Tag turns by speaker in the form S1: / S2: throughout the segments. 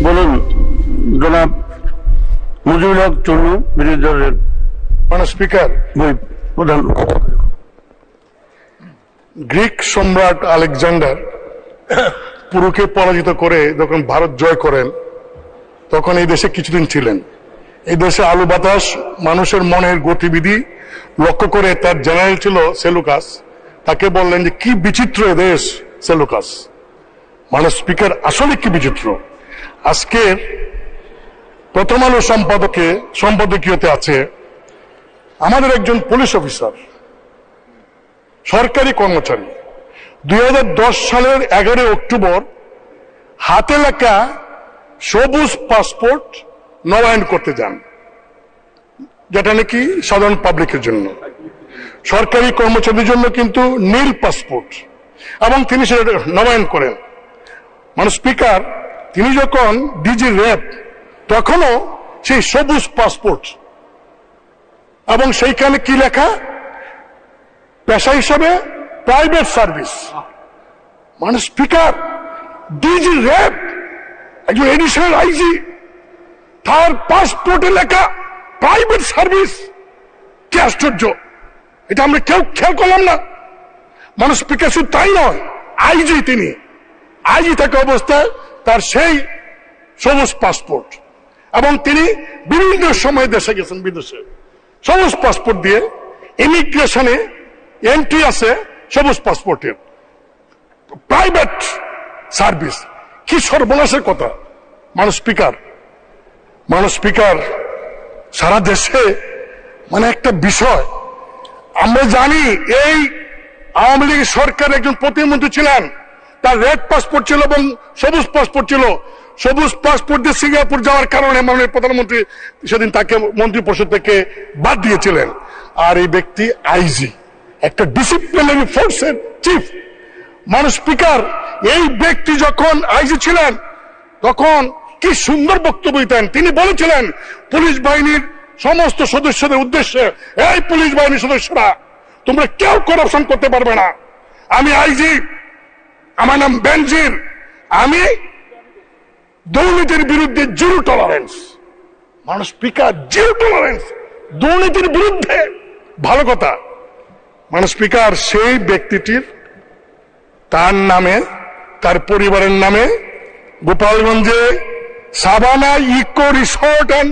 S1: বলুন জনাব মুজিবুল হক চন্নু, বিরোধী দলের
S2: স্পিকার,
S1: প্রধান।
S2: গ্রিক সম্রাট আলেকজান্ডার পুরুকে পরাজিত করে যখন ভারত জয় করেন তখন এই দেশে কিছুদিন ছিলেন। এই দেশে আলু বাতাস, মানুষের মনের গতিবিধি লক্ষ্য করে তার জেনারেল ছিল সেলুকাস। তাকে বললেন যে কি বিচিত্র দেশ সেলুকাস। স্পিকার, আসলে কি বিচিত্র। আজকের প্রথম আলো সম্পাদকীয়তে আছে আমাদের একজন পুলিশ অফিসার, সরকারি কর্মচারী, 2010 সালের 11 অক্টোবর হাতে লেখা সবুজ পাসপোর্ট নবায়ন করতে যান, যেটা নাকি সাধারণ পাবলিকের জন্য। সরকারি কর্মচারীদের জন্য কিন্তু নীল পাসপোর্ট, এবং তিনি সেটা নবায়ন করেন। স্পিকার, তিনি যখন ডিজি র্যাব তখনও সেই সবুজ পাসপোর্ট, এবং সেইখানে কি লেখা, পেশা হিসাবে private service. Speaker, DG RAB একজন এডিশনাল আইজি, তার পাসপোর্টে লেখা প্রাইভেট সার্ভিস। কি আশ্চর্য, এটা আমরা কেউ খেয়াল করলাম না। স্পিকার, শুধু তাই নয়, আইজি, তিনি আইজি থাকা অবস্থায় তার সেই সবুজ পাসপোর্ট, এবং তিনি বিভিন্ন সময় দেশে গেছেন, বিদেশে সবুজ পাসপোর্ট দিয়ে। ইমিগ্রেশনে এন্ট্রি আছে সবুজ পাসপোর্টের, প্রাইভেট সার্ভিস। কি সর্বনাশের কথা। স্পিকার, সারা দেশে একটা বিষয় আমরা জানি, এই আওয়ামী লীগ সরকার একজন প্রতিমন্ত্রী ছিলেন, তার রেড পাসপোর্ট ছিল এবং সবুজ পাসপোর্ট ছিল। সবুজ পাসপোর্ট দিয়ে সিঙ্গাপুর যাওয়ার কারণে মাননীয় প্রধানমন্ত্রী সেদিন তাকে মন্ত্রী পরিষদ থেকে বাদ দিয়েছিলেন। আর এই ব্যক্তি আইজি, একটা ডিসিপ্লিনারি ফোর্সের চিফ। স্পিকার, এই ব্যক্তি যখন আইজি ছিলেন তখন কি সুন্দর বক্তব্য দিতেন। তিনি বলেছিলেন পুলিশ বাহিনীর সমস্ত সদস্যদের উদ্দেশ্যে, এই পুলিশ বাহিনীর সদস্যরা, তোমরা কেউ করাপশন করতে পারবে না। আমি আইজি, আমার নাম বেনজির, আমি দুর্নীতির বিরুদ্ধে zero tolerance. Speaker, zero tolerance দুর্নীতির বিরুদ্ধে, ভালো কথা। স্পিকার, সেই ব্যক্তিটির তার নামে, তার পরিবারের নামে গোপালগঞ্জে Savanna eco resort and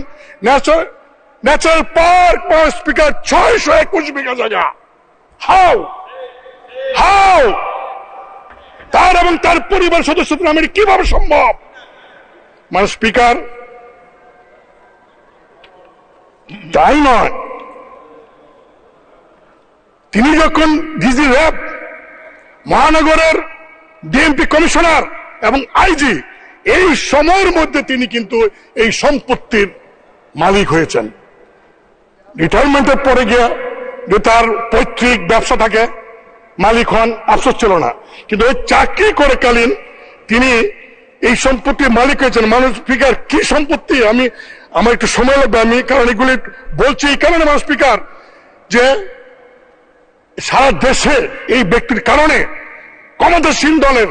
S2: natural park, speaker, 621 বিঘা জায়গা। হাউ তার এবং তার পরিবার সদস্যদের নামে কিভাবে সম্ভব? স্পিকার, তাই নয়, তিনি যখন ডিজি র্যাব, মহানগরের ডিএমপি কমিশনার এবং আইজি, এই সময়ের মধ্যে তিনি কিন্তু এই সম্পত্তির মালিক হয়েছেন। রিটায়ারমেন্টের পরে গিয়ে যে তার পৈতৃক ব্যবসা থাকে, মালিক হন, আফসোস ছিল না, কিন্তু ওই চাকরি করে কালীন তিনি এই সম্পত্তির মালিক হয়েছেন। স্পিকার, কি সম্পত্তি, আমার একটু সময় লাগবে, আমি কারণ এগুলি বলছি এই কারণে স্পিকার, যে সারা দেশে এই ব্যক্তির কারণে ক্ষমতাসীন দলের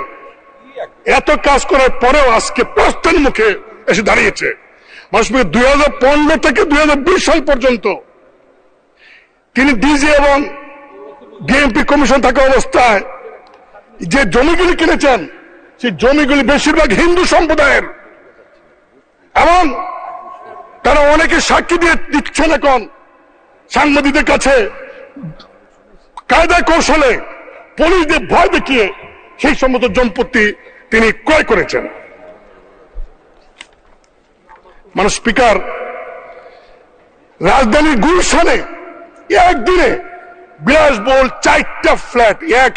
S2: এত কাজ করার পরেও আজকে প্রস্থানের মুখে এসে দাঁড়িয়েছে। 2015 থেকে 2020 সাল পর্যন্ত তিনি ডিজি এবং ডিএমপি কমিশন থাকা অবস্থায় যে জমিগুলি কিনেছেন, সেই জমিগুলি বেশিরভাগ হিন্দু সম্প্রদায়ের, এবং তারা অনেকে সাক্ষী দিয়ে দিচ্ছেন এখন সাংবাদিকদের কাছে, কায়দায় কৌশলে পুলিশদের ভয় দেখিয়ে সেই সমস্ত সম্পত্তি তিনি ক্রয় করেছেন। স্পিকার, রাজধানীর গুলশানে একদিনে বিলাসবহুল 4টা ফ্ল্যাট, এক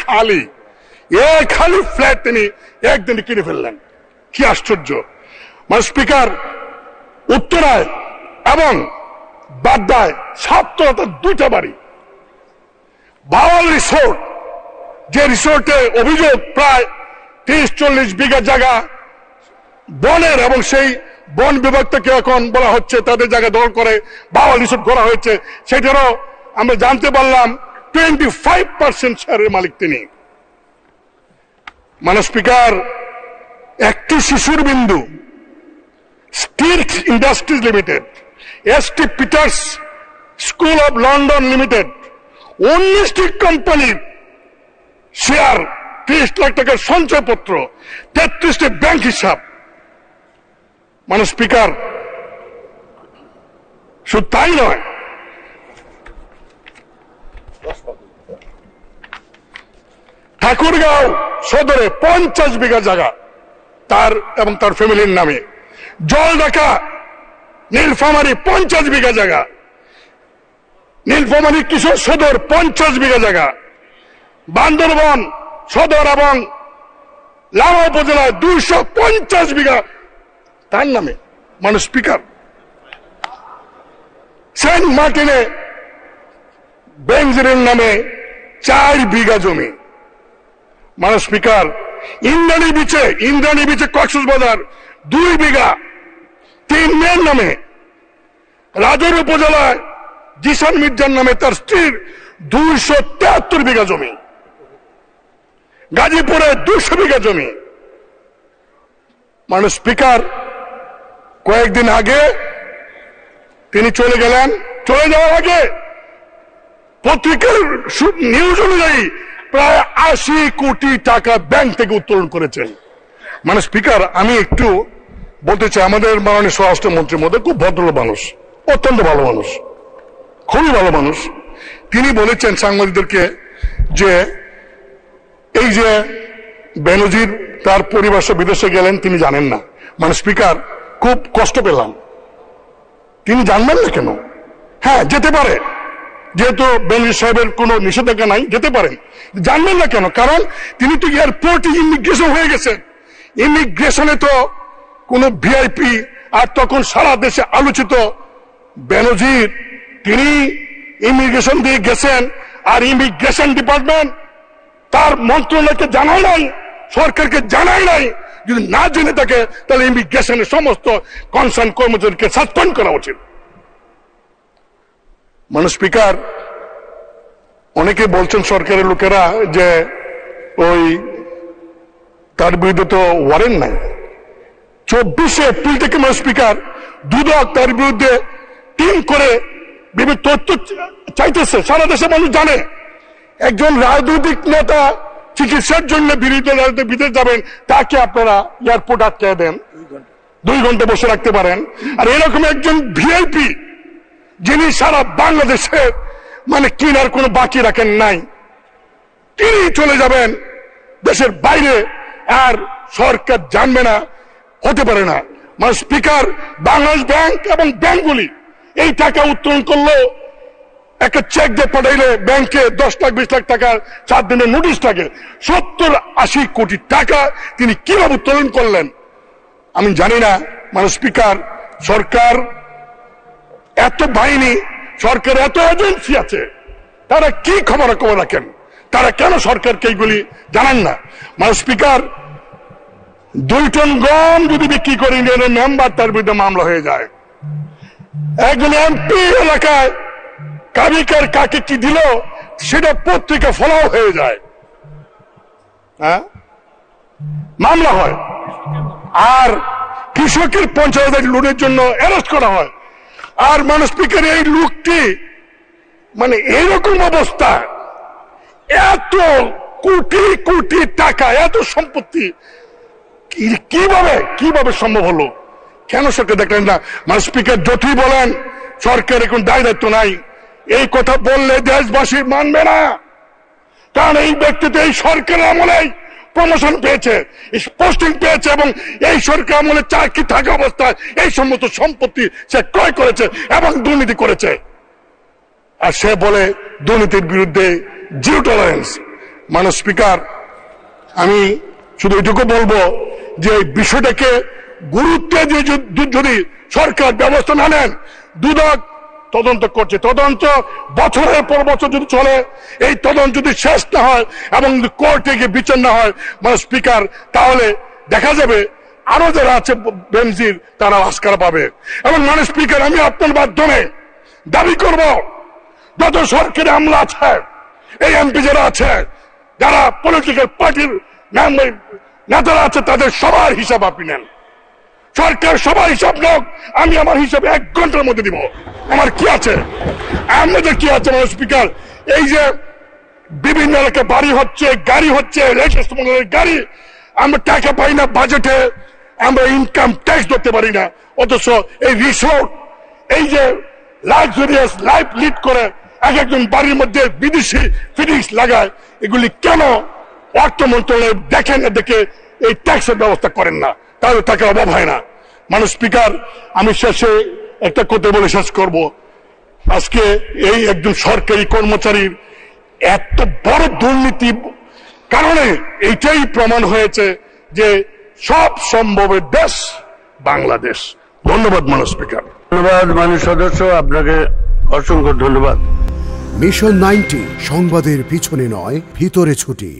S2: হালি ফ্ল্যাট তিনি একদিনে কিনে ফেললেন। কি আশ্চর্য। স্পিকার, উত্তরায় এবং বাড্ডায় 2টা বাড়ি। বাওয়াল রিসোর্ট, যে রিসোর্টে অভিযোগ প্রায় 30-40 বিঘা জায়গা বনের, এবং সেই বন বিভাগ থেকে এখন বলা হচ্ছে তাদের জায়গা দখল করে বাওয়াল রিসোর্ট করা হয়েছে, সেটারও আমরা জানতে পারলাম 25% শেয়ারের মালিক তিনি। স্পিকার, একটি এসটি শিশুর বিন্দু, steels industries limited, St Peter's school of London limited, 19টি কোম্পানির শেয়ার, 30 লাখ টাকার সঞ্চয়পত্র, 33টি ব্যাংক হিসাব। মানে স্পিকার, শুধু তাই নয়, ঠাকুরগাঁও সদরে 50 বিঘা জায়গা তার এবং তার ফ্যামিলির নামে, জলঢাকা নীলফামারী 50 বিঘা জায়গা, নীলফামারী কিশোর সদর 50 বিঘা জায়গা, বান্দরবন সদর এবং লামা উপজেলায় 250 বিঘা তার নামে। মানে স্পিকার, সেন্ট মার্টিনে বেনজিরের নামে 4 বিঘা জমি। মানে স্পিকার, ইন্দ্রাণী বিচে কক্সবাজার 2 বিঘা 3 মেয়ের নামে, রাজৌর উপজেলায় জিসান মির্জার নামে তার স্ত্রীর 273 বিঘা জমি, গাজীপুরে 200 বিঘা জমি। মানে স্পিকার, কয়েকদিন আগে তিনি চলে গেলেন, চলে যাওয়ার আগে পত্রিকার নিউজ অনুযায়ী প্রায় 80 কোটি টাকা ব্যাংক থেকে উত্তোলন করেছেন। মানে স্পিকার, আমি একটু বলতে চাই, আমাদের মাননীয় স্বরাষ্ট্রমন্ত্রীর মধ্যে খুব ভদ্র মানুষ, অত্যন্ত ভালো মানুষ, খুবই ভালো মানুষ। তিনি বলেছেন সাংবাদিকদেরকে যে এই যে বেনজির তার পরিবার সহ বিদেশে গেলেন তিনি জানেন না। মানে স্পিকার, খুব কষ্ট পেলাম, তিনি জানবেন না কেন? হ্যাঁ, যেতে পারে, যেহেতু বেনজির সাহেবের কোনো নিষেধাজ্ঞা নাই, যেতে পারেন, জানবেন না কেন? কারণ তিনি তো এয়ারপোর্টে ইমিগ্রেশন হয়ে গেছেন। ইমিগ্রেশনে তো কোন ভিআইপি, আর তখন সারা দেশে আলোচিত বেনজির, তিনি ইমিগ্রেশন দিয়ে গেছেন, আর ইমিগ্রেশন ডিপার্টমেন্ট তার মন্ত্রণালয়কে জানায় নাই, সরকারকে জানায় নাই। যদি না জেনে থাকে তাহলে ইমিগ্রেশনের সমস্ত কনসার্ন কর্মচারীকে সাসপেন্ড করা উচিত। মানে স্পিকার, অনেকে বলছেন সরকারের লোকেরা যে ওই তার বিরুদ্ধে তো ওয়ারেন্ট নাই। 24 এপ্রিল থেকে মানে স্পিকার, দুদক তার বিরুদ্ধে টিম করে বিভিন্ন তথ্য চাইতেছে, সারা দেশের মানুষ জানে। একজন রাজনৈতিক নেতা চিকিৎসার জন্য বিদেশ যাবেন, তাকে আপনারা এয়ারপোর্ট আটকে দেন, 2 ঘন্টা বসে রাখতে পারেন। আর এরকম একজন ভিআইপি যিনি সারা বাংলাদেশে মানে কিনার কোনো বাকি রাখেন নাই, তিনি চলে যাবেন দেশের বাইরে, আর সরকার জানবে না, হতে পারে না। মানে স্পিকার, বাংলাদেশ ব্যাংক এবং ব্যাংকগুলি এই টাকা উত্তোলন করলো, একটা চেক দিয়ে পাঠাইলে ব্যাংকে 10 লাখ 20 লাখ টাকা 4 দিনের নোটিশ থাকে। 70-80 কোটি টাকা তিনি কিভাবে উত্তোলন করলেন আমি জানি না। মানে স্পিকার, সরকার এত বাহিনী, সরকার এত এজেন্সি আছে, তারা কি খবর রাখেন? তারা কেন সরকারকে এইগুলি জানান না? মানে স্পিকার, 2 টন গম যদি বিক্রি করে ইউনিয়নের মেম্বার, তার বিরুদ্ধে মামলা হয়ে যায়। একজন এমপি এলাকায় কাবিকার কাকে কি দিল সেটা পত্রিকা ফলাও হয়ে যায়, হ্যাঁ, মামলা হয়। আর কৃষকের 50,000 লোনের জন্য অ্যারেস্ট করা হয়। আর মানে স্পিকার, এই লোকটি মানে এইরকম অবস্থা, এত কোটি কোটি টাকা, এত সম্পত্তি কিভাবে সম্ভব হলো? কেন সরকার দেখলেন না? মানে স্পিকার, যতই বলেন সরকার এখন দায় দায়িত্ব নাই, এই কথা বললে দেশবাসী মানবে না। কারণ এই ব্যক্তি তো এই সরকারের আমলেই প্রমোশন পেয়েছে, পোস্টিং পেয়েছে, এবং এই সরকার আমলে চাকরি থাকা অবস্থায় এই সমস্ত সম্পত্তি সে ক্রয় করেছে এবং দুর্নীতি করেছে। আর সে বলে দুর্নীতির বিরুদ্ধে জিরো টলারেন্স। মানে স্পিকার, আমি শুধু এটুকু বলবো যে এই বিষয়টাকে গুরুত্ব দিয়ে যদি সরকার ব্যবস্থা না নেন, দুদক তদন্ত করছে, তদন্ত বছরের পর বছর যদি চলে, এই তদন্ত যদি শেষ না হয় এবং কোর্টে গিয়ে বিচার না হয়, মানে স্পিকার, তাহলে দেখা যাবে আরো যারা আছে বেনজির, তারা আস্কার পাবে। এবং মানে স্পিকার, আমি আপনার মাধ্যমে দাবি করব, যত সরকারি আমলা আছে, এই এমপি যারা আছে, যারা পলিটিক্যাল পার্টির নেতারা আছে তাদের সবার হিসাব আপনি নেন। সরকার সবার হিসাব নোক, আমি আমার হিসাবে 1 ঘন্টার মধ্যে দিব। আমার কি আছে, আমাদের কি আছে? মানে স্পিকার, এই যে বিভিন্ন এলাকায় বাড়ি হচ্ছে, গাড়ি হচ্ছে, গাড়ি, আমরা টাকা পাই না বাজেটে, আমরা ইনকাম ট্যাক্স ধরতে পারি না, অথচ এই রিসোর্ট, এই যে লাক্সারিয়াস লাইফ লিড করে একজন বাড়ির মধ্যে বিদেশি ফিটিংস লাগায়, এগুলি কেন অর্থ মন্ত্রণালয় দেখেন না, দেখে এই ট্যাক্সের ব্যবস্থা করেন না? তাহলে টাকার অভাব হয় না। মানুষ স্পিকার, আমি শেষে একটা কথা বলে শেষ করব। আজকে এই একজন সরকারি কর্মচারীর এত বড় দুর্নীতি কারণে এইটাই প্রমাণ হয়েছে যে সব সম্ভবের দেশ বাংলাদেশ। ধন্যবাদ মাননীয় স্পিকার।
S1: ধন্যবাদ মাননীয় সদস্য, আপনাকে অসংখ্য ধন্যবাদ।
S3: মিশন 90 সংবাদের পিছনে নয়, ভিতরে ছুটি।